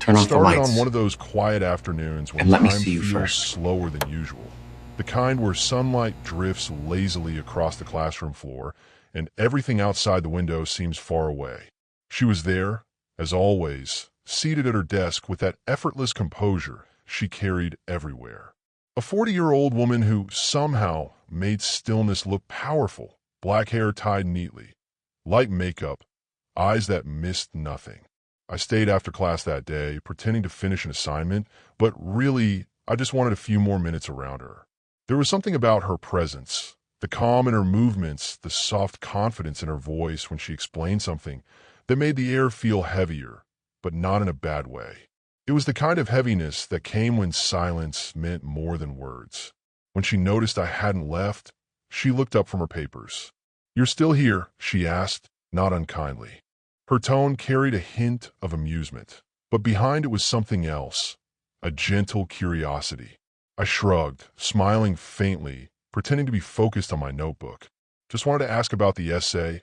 Turn It off the started on lights one of those quiet afternoons when and let me time see you feels first. slower than usual. The kind where sunlight drifts lazily across the classroom floor and everything outside the window seems far away. She was there, as always, seated at her desk with that effortless composure she carried everywhere. A 40-year-old woman who somehow made stillness look powerful, black hair tied neatly, light makeup, eyes that missed nothing. I stayed after class that day, pretending to finish an assignment, but really, I just wanted a few more minutes around her. There was something about her presence, the calm in her movements, the soft confidence in her voice when she explained something, that made the air feel heavier, but not in a bad way. It was the kind of heaviness that came when silence meant more than words. When she noticed I hadn't left, she looked up from her papers. "You're still here?" she asked, not unkindly. Her tone carried a hint of amusement, but behind it was something else, a gentle curiosity. I shrugged, smiling faintly, pretending to be focused on my notebook. "Just wanted to ask about the essay,"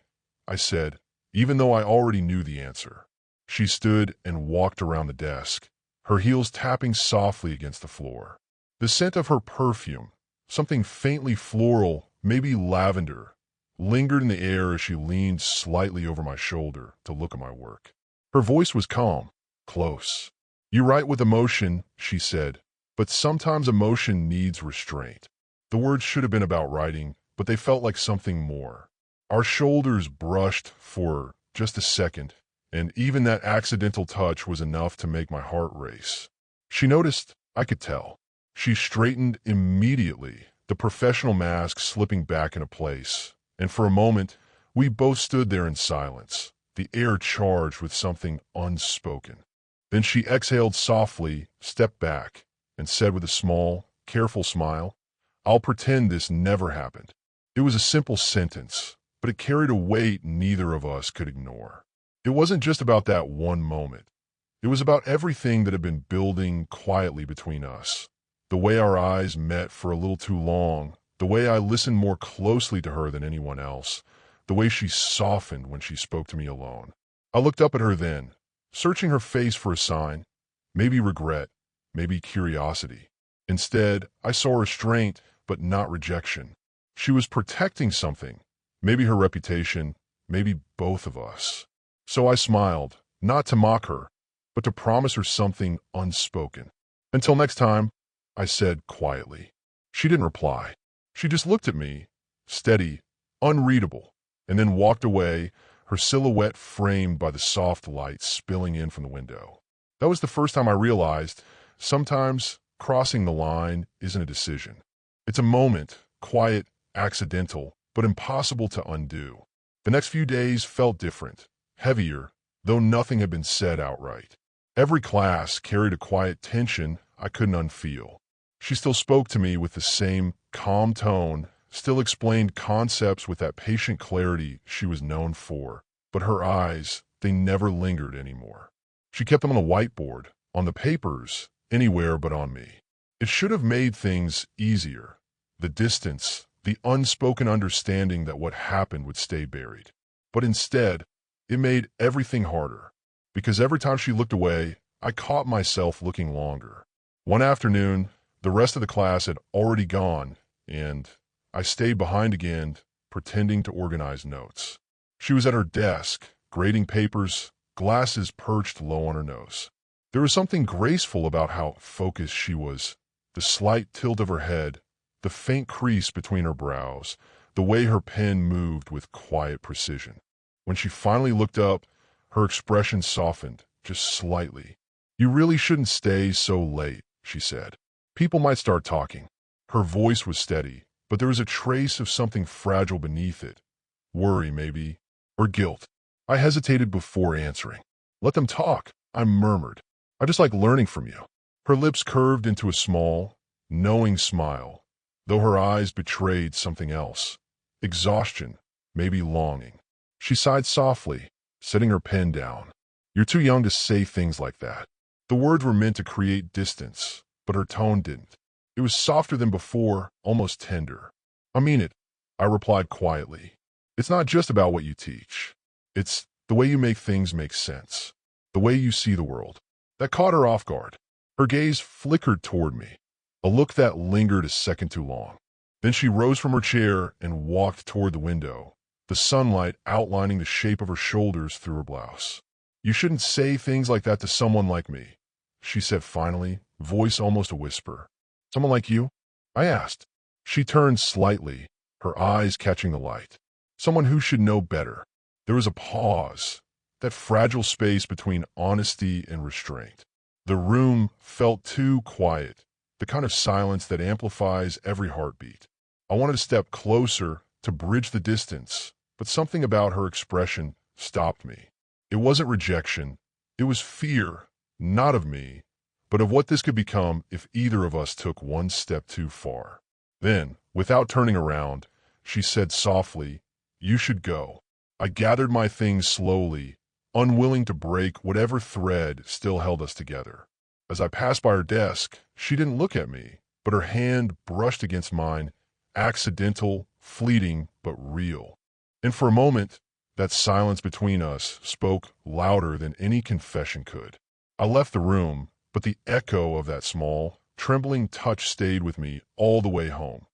I said, even though I already knew the answer. She stood and walked around the desk, her heels tapping softly against the floor. The scent of her perfume, something faintly floral, maybe lavender, lingered in the air as she leaned slightly over my shoulder to look at my work. Her voice was calm, close. "You write with emotion," she said, "but sometimes emotion needs restraint." The words should have been about writing, but they felt like something more. Our shoulders brushed for just a second, and even that accidental touch was enough to make my heart race. She noticed, I could tell. She straightened immediately, the professional mask slipping back into place, and for a moment, we both stood there in silence, the air charged with something unspoken. Then she exhaled softly, stepped back, and said with a small, careful smile, "I'll pretend this never happened." It was a simple sentence, but it carried a weight neither of us could ignore. It wasn't just about that one moment. It was about everything that had been building quietly between us. The way our eyes met for a little too long, the way I listened more closely to her than anyone else, the way she softened when she spoke to me alone. I looked up at her then, searching her face for a sign, maybe regret, maybe curiosity. Instead, I saw restraint, but not rejection. She was protecting something, maybe her reputation, maybe both of us. So I smiled, not to mock her, but to promise her something unspoken. "Until next time," I said quietly. She didn't reply. She just looked at me, steady, unreadable, and then walked away, her silhouette framed by the soft light spilling in from the window. That was the first time I realized sometimes crossing the line isn't a decision. It's a moment, quiet, accidental, but impossible to undo. The next few days felt different, heavier, though nothing had been said outright. Every class carried a quiet tension I couldn't unfeel. She still spoke to me with the same calm tone, still explained concepts with that patient clarity she was known for, but her eyes, they never lingered anymore. She kept them on the whiteboard, on the papers, anywhere but on me. It should have made things easier. The distance, the unspoken understanding that what happened would stay buried. But instead, it made everything harder, because every time she looked away, I caught myself looking longer. One afternoon, the rest of the class had already gone, and I stayed behind again, pretending to organize notes. She was at her desk, grading papers, glasses perched low on her nose. There was something graceful about how focused she was, the slight tilt of her head, the faint crease between her brows, the way her pen moved with quiet precision. When she finally looked up, her expression softened, just slightly. "You really shouldn't stay so late," she said. "People might start talking." Her voice was steady, but there was a trace of something fragile beneath it. Worry, maybe, or guilt. I hesitated before answering. "Let them talk," I murmured. "I just like learning from you." Her lips curved into a small, knowing smile, though her eyes betrayed something else. Exhaustion, maybe longing. She sighed softly, setting her pen down. "You're too young to say things like that." The words were meant to create distance, but her tone didn't. It was softer than before, almost tender. "I mean it," I replied quietly. "It's not just about what you teach. It's the way you make things make sense, the way you see the world." That caught her off guard. Her gaze flickered toward me, a look that lingered a second too long. Then she rose from her chair and walked toward the window, the sunlight outlining the shape of her shoulders through her blouse. "You shouldn't say things like that to someone like me," she said finally, voice almost a whisper. "Someone like you?" I asked. She turned slightly, her eyes catching the light. "Someone who should know better." There was a pause, that fragile space between honesty and restraint. The room felt too quiet, the kind of silence that amplifies every heartbeat. I wanted to step closer to bridge the distance, but something about her expression stopped me. It wasn't rejection, it was fear, not of me, but of what this could become if either of us took one step too far. Then, without turning around, she said softly, "You should go." I gathered my things slowly, unwilling to break whatever thread still held us together. As I passed by her desk, she didn't look at me, but her hand brushed against mine, accidental, fleeting, but real. And for a moment, that silence between us spoke louder than any confession could. I left the room, but the echo of that small, trembling touch stayed with me all the way home.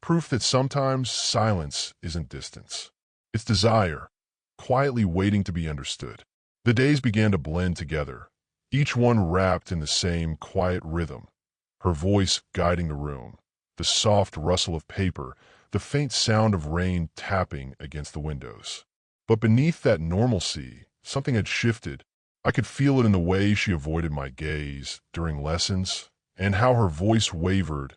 Proof that sometimes silence isn't distance. It's desire, quietly waiting to be understood. The days began to blend together, each one wrapped in the same quiet rhythm, her voice guiding the room, the soft rustle of paper, the faint sound of rain tapping against the windows. But beneath that normalcy, something had shifted. I could feel it in the way she avoided my gaze during lessons, and how her voice wavered,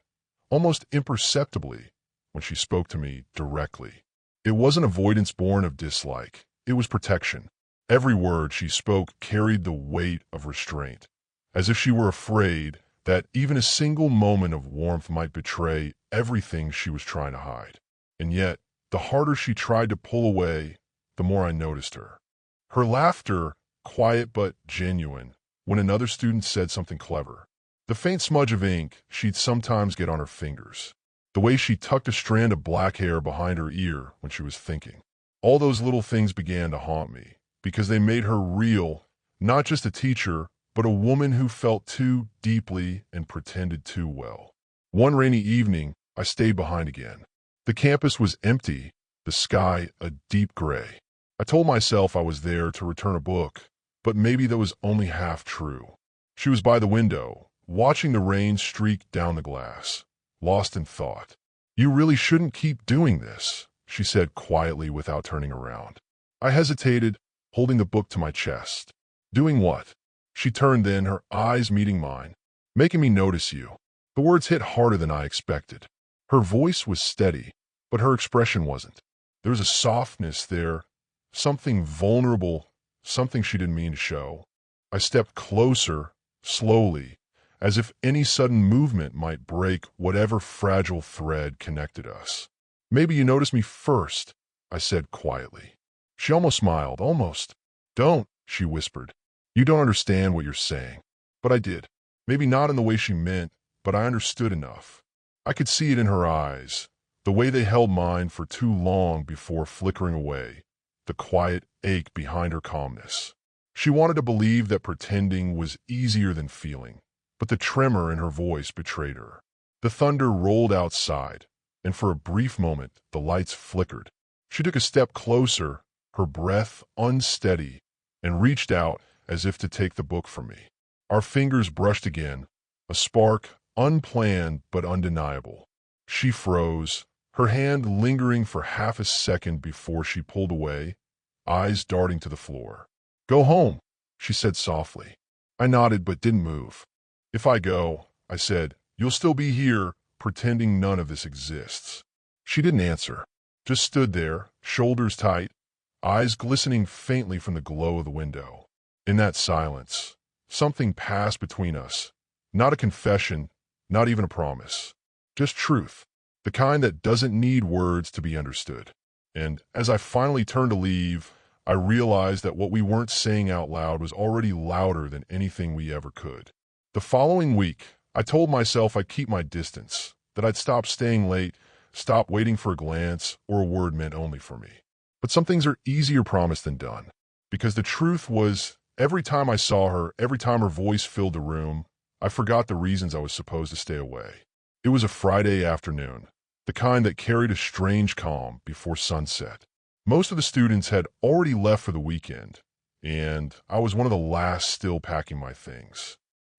almost imperceptibly, when she spoke to me directly. It wasn't avoidance born of dislike, it was protection. Every word she spoke carried the weight of restraint, as if she were afraid that even a single moment of warmth might betray everything she was trying to hide. And yet, the harder she tried to pull away, the more I noticed her. Her laughter, quiet but genuine, when another student said something clever. The faint smudge of ink she'd sometimes get on her fingers. The way she tucked a strand of black hair behind her ear when she was thinking. All those little things began to haunt me, because they made her real, not just a teacher, but a woman who felt too deeply and pretended too well. One rainy evening, I stayed behind again. The campus was empty, the sky a deep gray. I told myself I was there to return a book, but maybe that was only half true. She was by the window, watching the rain streak down the glass, lost in thought. "You really shouldn't keep doing this," she said quietly without turning around. I hesitated, holding the book to my chest. "Doing what?" She turned then, her eyes meeting mine. "Making me notice you." The words hit harder than I expected. Her voice was steady, but her expression wasn't. There was a softness there, something vulnerable, something she didn't mean to show. I stepped closer, slowly, as if any sudden movement might break whatever fragile thread connected us. "Maybe you noticed me first," I said quietly. She almost smiled, almost. "Don't," she whispered. "You don't understand what you're saying." But I did. Maybe not in the way she meant, but I understood enough. I could see it in her eyes, the way they held mine for too long before flickering away, the quiet ache behind her calmness. She wanted to believe that pretending was easier than feeling, but the tremor in her voice betrayed her. The thunder rolled outside, and for a brief moment the lights flickered. She took a step closer, her breath unsteady, and reached out as if to take the book from me. Our fingers brushed again, a spark unplanned but undeniable. She froze, her hand lingering for half a second before she pulled away, eyes darting to the floor. "Go home," she said softly. I nodded but didn't move. "If I go," I said, "you'll still be here, pretending none of this exists." She didn't answer, just stood there, shoulders tight, eyes glistening faintly from the glow of the window. In that silence, something passed between us. Not a confession, not even a promise. Just truth, the kind that doesn't need words to be understood. And as I finally turned to leave, I realized that what we weren't saying out loud was already louder than anything we ever could. The following week, I told myself I'd keep my distance, that I'd stop staying late, stop waiting for a glance or a word meant only for me. But some things are easier promised than done, because the truth was Every time I saw her, every time her voice filled the room, I forgot the reasons I was supposed to stay away. It was a Friday afternoon, the kind that carried a strange calm before sunset. Most of the students had already left for the weekend, and I was one of the last still packing my things.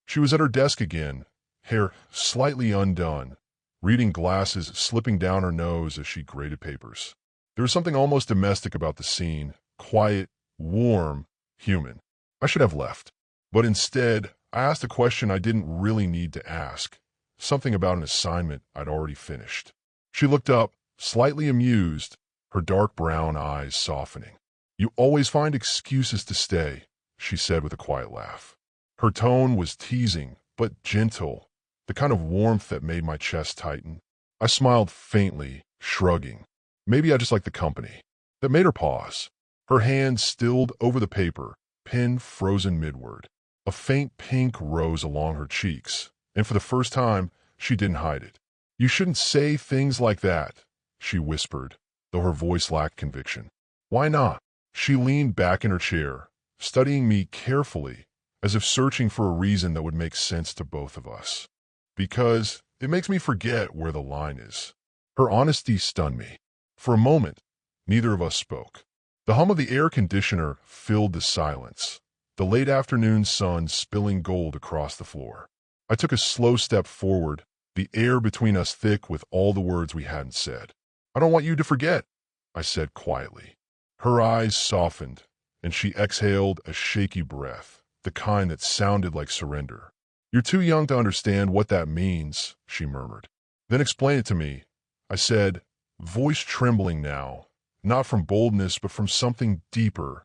She was at her desk again, hair slightly undone, reading glasses slipping down her nose as she graded papers. There was something almost domestic about the scene, quiet, warm, human. I should have left, but instead, I asked a question I didn't really need to ask, something about an assignment I'd already finished. She looked up, slightly amused, her dark brown eyes softening. "You always find excuses to stay," she said with a quiet laugh. Her tone was teasing, but gentle, the kind of warmth that made my chest tighten. I smiled faintly, shrugging. Maybe I just liked the company. That made her pause. Her hand stilled over the paper, pen frozen midward. A faint pink rose along her cheeks, and for the first time, she didn't hide it. "You shouldn't say things like that," she whispered, though her voice lacked conviction. "Why not?" She leaned back in her chair, studying me carefully, as if searching for a reason that would make sense to both of us. "Because it makes me forget where the line is." Her honesty stunned me. For a moment, neither of us spoke. The hum of the air conditioner filled the silence, the late afternoon sun spilling gold across the floor. I took a slow step forward, the air between us thick with all the words we hadn't said. "I don't want you to forget," I said quietly. Her eyes softened, and she exhaled a shaky breath, the kind that sounded like surrender. "You're too young to understand what that means," she murmured. "Then explain it to me," I said, voice trembling now, not from boldness but from something deeper.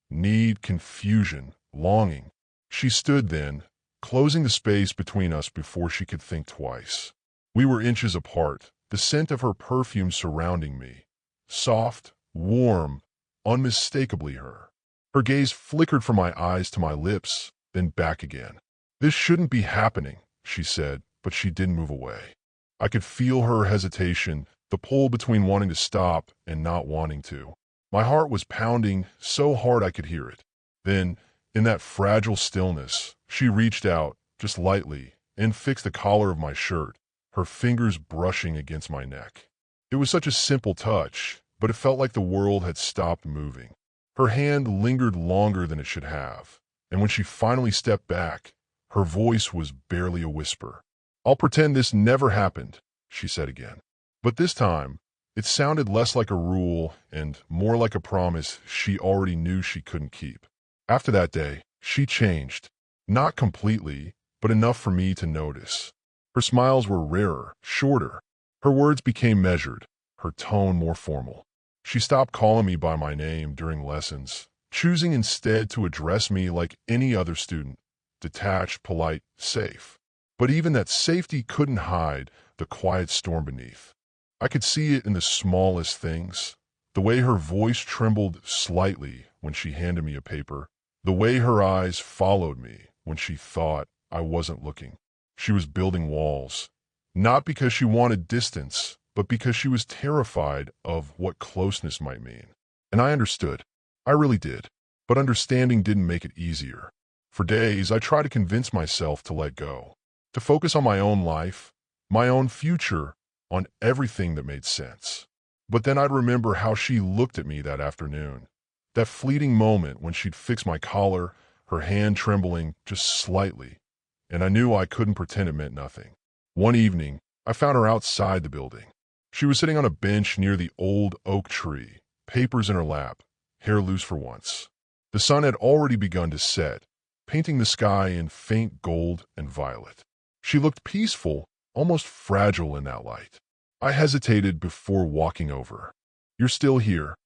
Need, confusion, longing. She stood then, closing the space between us before she could think twice. We were inches apart, the scent of her perfume surrounding me. Soft, warm, unmistakably her. Her gaze flickered from my eyes to my lips, then back again. "This shouldn't be happening," she said, but she didn't move away. I could feel her hesitation, the pull between wanting to stop and not wanting to. My heart was pounding so hard I could hear it. Then, in that fragile stillness, she reached out, just lightly, and fixed the collar of my shirt, her fingers brushing against my neck. It was such a simple touch, but it felt like the world had stopped moving. Her hand lingered longer than it should have, and when she finally stepped back, her voice was barely a whisper. "I'll pretend this never happened," she said again. But this time, it sounded less like a rule and more like a promise she already knew she couldn't keep. After that day, she changed. Not completely, but enough for me to notice. Her smiles were rarer, shorter. Her words became measured, her tone more formal. She stopped calling me by my name during lessons, choosing instead to address me like any other student, detached, polite, safe. But even that safety couldn't hide the quiet storm beneath. I could see it in the smallest things. The way her voice trembled slightly when she handed me a paper. The way her eyes followed me when she thought I wasn't looking. She was building walls. Not because she wanted distance, but because she was terrified of what closeness might mean. And I understood. I really did. But understanding didn't make it easier. For days, I tried to convince myself to let go. To focus on my own life, my own future, on everything that made sense. But then I'd remember how she looked at me that afternoon. That fleeting moment when she'd fixed my collar, her hand trembling just slightly, and I knew I couldn't pretend it meant nothing. One evening, I found her outside the building. She was sitting on a bench near the old oak tree, papers in her lap, hair loose for once. The sun had already begun to set, painting the sky in faint gold and violet. She looked peaceful, almost fragile in that light. I hesitated before walking over. "You're still here?"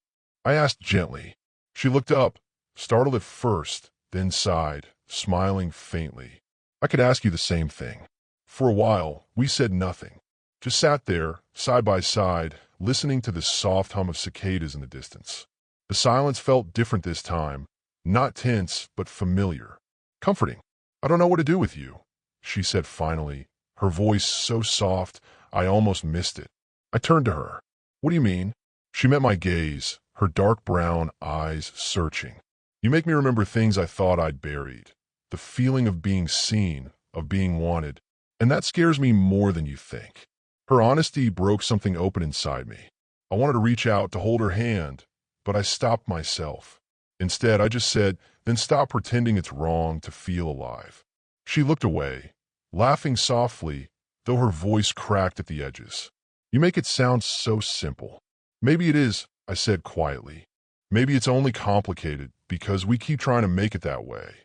I asked gently. She looked up, startled at first, then sighed, smiling faintly. "I could ask you the same thing." For a while, we said nothing. Just sat there, side by side, listening to the soft hum of cicadas in the distance. The silence felt different this time, not tense, but familiar. Comforting. "I don't know what to do with you," she said finally, her voice so soft I almost missed it. I turned to her. "What do you mean?" She met my gaze, her dark brown eyes searching. You make me remember things I thought I'd buried. The feeling of being seen, of being wanted. And that scares me more than you think. Her honesty broke something open inside me. I wanted to reach out to hold her hand, but I stopped myself. Instead, I just said, then stop pretending it's wrong to feel alive. She looked away, laughing softly, though her voice cracked at the edges. You make it sound so simple. Maybe it is, I said quietly. Maybe it's only complicated because we keep trying to make it that way.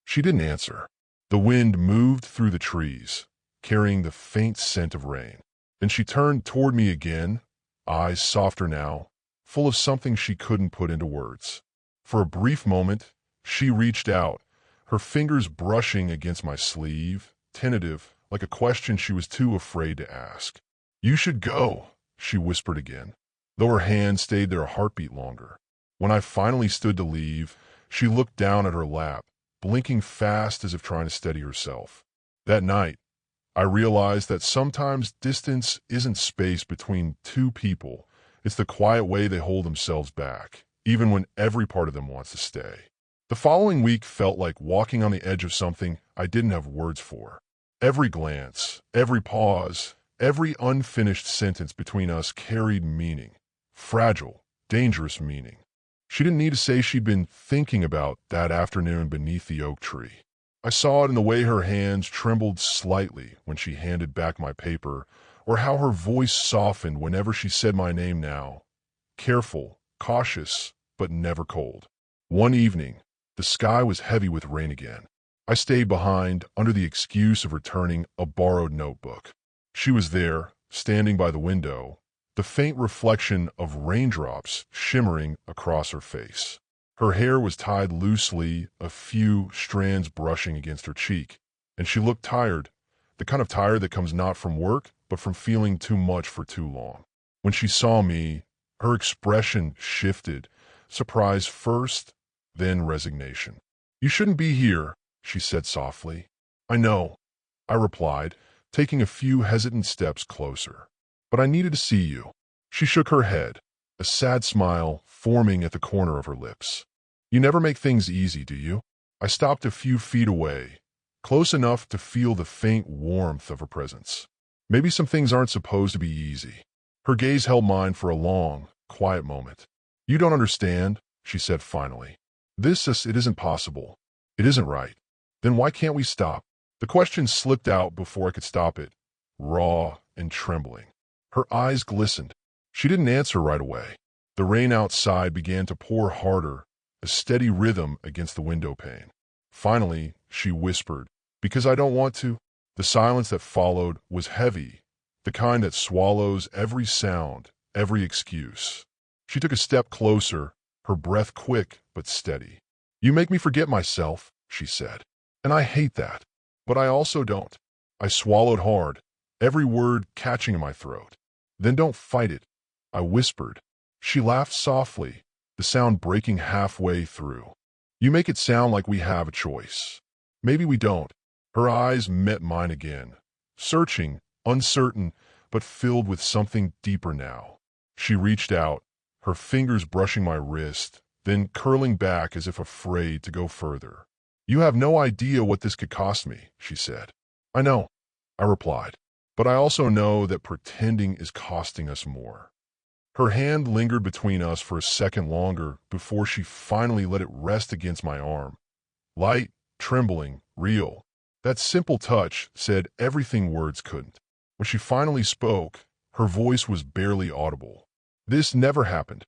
She didn't answer. The wind moved through the trees, carrying the faint scent of rain. Then she turned toward me again, eyes softer now, full of something she couldn't put into words. For a brief moment, she reached out, her fingers brushing against my sleeve, tentative, like a question she was too afraid to ask. You should go, she whispered again, though her hand stayed there a heartbeat longer. When I finally stood to leave, she looked down at her lap, blinking fast as if trying to steady herself. That night, I realized that sometimes distance isn't space between two people. It's the quiet way they hold themselves back, even when every part of them wants to stay. The following week felt like walking on the edge of something I didn't have words for. Every glance, every pause, every unfinished sentence between us carried meaning. Fragile, dangerous meaning. She didn't need to say she'd been thinking about that afternoon beneath the oak tree. I saw it in the way her hands trembled slightly when she handed back my paper, or how her voice softened whenever she said my name now. Careful, cautious, but never cold. One evening, the sky was heavy with rain again. I stayed behind under the excuse of returning a borrowed notebook. She was there, standing by the window, the faint reflection of raindrops shimmering across her face. Her hair was tied loosely, a few strands brushing against her cheek, and she looked tired, the kind of tired that comes not from work, but from feeling too much for too long. When she saw me, her expression shifted, surprise first, then resignation. You shouldn't be here, she said softly. I know, I replied, taking a few hesitant steps closer. But I needed to see you. She shook her head, a sad smile forming at the corner of her lips. You never make things easy, do you? I stopped a few feet away, close enough to feel the faint warmth of her presence. Maybe some things aren't supposed to be easy. Her gaze held mine for a long, quiet moment. You don't understand, she said finally. It isn't possible. It isn't right. Then why can't we stop? The question slipped out before I could stop it, raw and trembling. Her eyes glistened. She didn't answer right away. The rain outside began to pour harder, a steady rhythm against the window pane. Finally, she whispered, because I don't want to. The silence that followed was heavy, the kind that swallows every sound, every excuse. She took a step closer, her breath quick but steady. You make me forget myself, she said. And I hate that. But I also don't. I swallowed hard, every word catching in my throat. Then don't fight it, I whispered. She laughed softly, the sound breaking halfway through. You make it sound like we have a choice. Maybe we don't. Her eyes met mine again, searching, uncertain, but filled with something deeper now. She reached out, her fingers brushing my wrist, then curling back as if afraid to go further. You have no idea what this could cost me, she said. I know, I replied, but I also know that pretending is costing us more. Her hand lingered between us for a second longer before she finally let it rest against my arm. Light, trembling, real. That simple touch said everything words couldn't. When she finally spoke, her voice was barely audible. This never happened.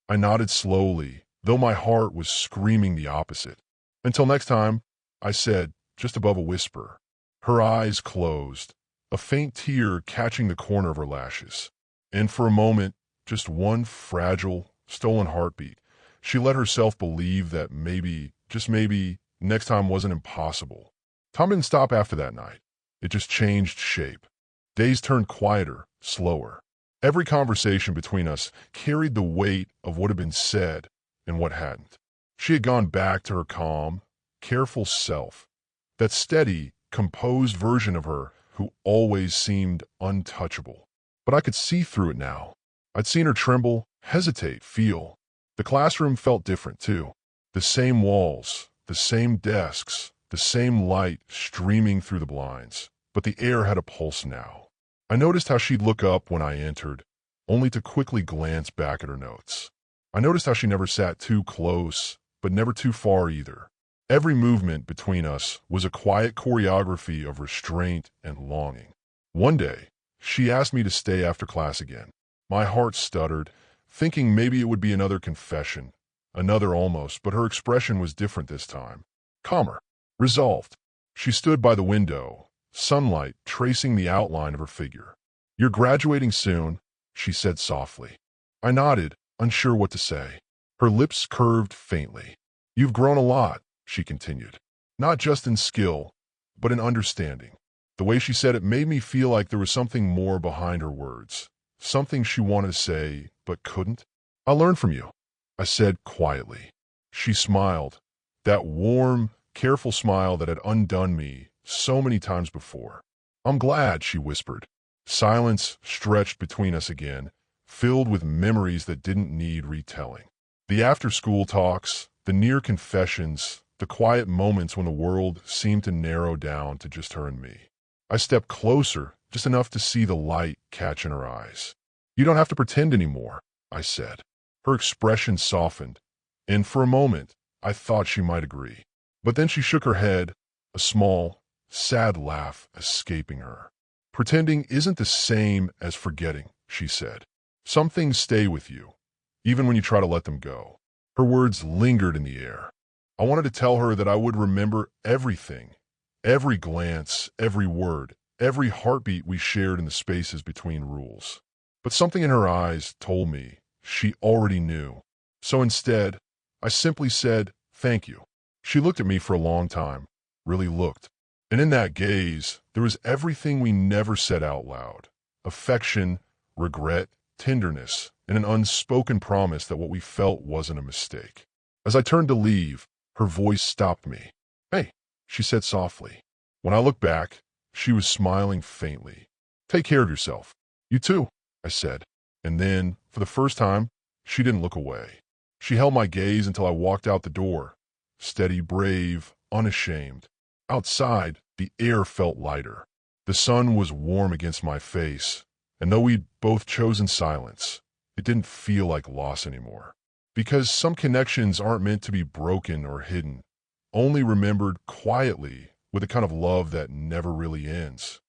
I nodded slowly, though my heart was screaming the opposite. Until next time, I said, just above a whisper. Her eyes closed, a faint tear catching the corner of her lashes. And for a moment, just one fragile, stolen heartbeat, she let herself believe that maybe, just maybe, next time wasn't impossible. Time didn't stop after that night. It just changed shape. Days turned quieter, slower. Every conversation between us carried the weight of what had been said and what hadn't. She had gone back to her calm, careful self, that steady, composed version of her who always seemed untouchable. But I could see through it now. I'd seen her tremble, hesitate, feel. The classroom felt different, too. The same walls, the same desks, the same light streaming through the blinds. But the air had a pulse now. I noticed how she'd look up when I entered, only to quickly glance back at her notes. I noticed how she never sat too close, but never too far either. Every movement between us was a quiet choreography of restraint and longing. One day, she asked me to stay after class again. My heart stuttered, thinking maybe it would be another confession, another almost, but her expression was different this time. Calmer, resolved. She stood by the window, sunlight tracing the outline of her figure. "You're graduating soon," she said softly. I nodded, unsure what to say. Her lips curved faintly. "You've grown a lot," she continued. "Not just in skill, but in understanding." The way she said it made me feel like there was something more behind her words, something she wanted to say but couldn't. "I'll learn from you," I said quietly. She smiled, that warm, careful smile that had undone me so many times before. "I'm glad," she whispered. Silence stretched between us again, filled with memories that didn't need retelling. The after-school talks, the near confessions, the quiet moments when the world seemed to narrow down to just her and me. I stepped closer, just enough to see the light catch in her eyes. "You don't have to pretend anymore," I said. Her expression softened, and for a moment, I thought she might agree. But then she shook her head, a small, sad laugh escaping her. "Pretending isn't the same as forgetting," she said. "Some things stay with you, even when you try to let them go." Her words lingered in the air. I wanted to tell her that I would remember everything, every glance, every word, every heartbeat we shared in the spaces between rules. But something in her eyes told me she already knew. So instead, I simply said, "Thank you." She looked at me for a long time, really looked. And in that gaze, there was everything we never said out loud. Affection, regret, tenderness, and an unspoken promise that what we felt wasn't a mistake. As I turned to leave, her voice stopped me. "Hey," she said softly. When I looked back, she was smiling faintly. "Take care of yourself." "You too," I said. And then, for the first time, she didn't look away. She held my gaze until I walked out the door. Steady, brave, unashamed. Outside, the air felt lighter. The sun was warm against my face, and though we'd both chosen silence, it didn't feel like loss anymore. Because some connections aren't meant to be broken or hidden, only remembered quietly with a kind of love that never really ends.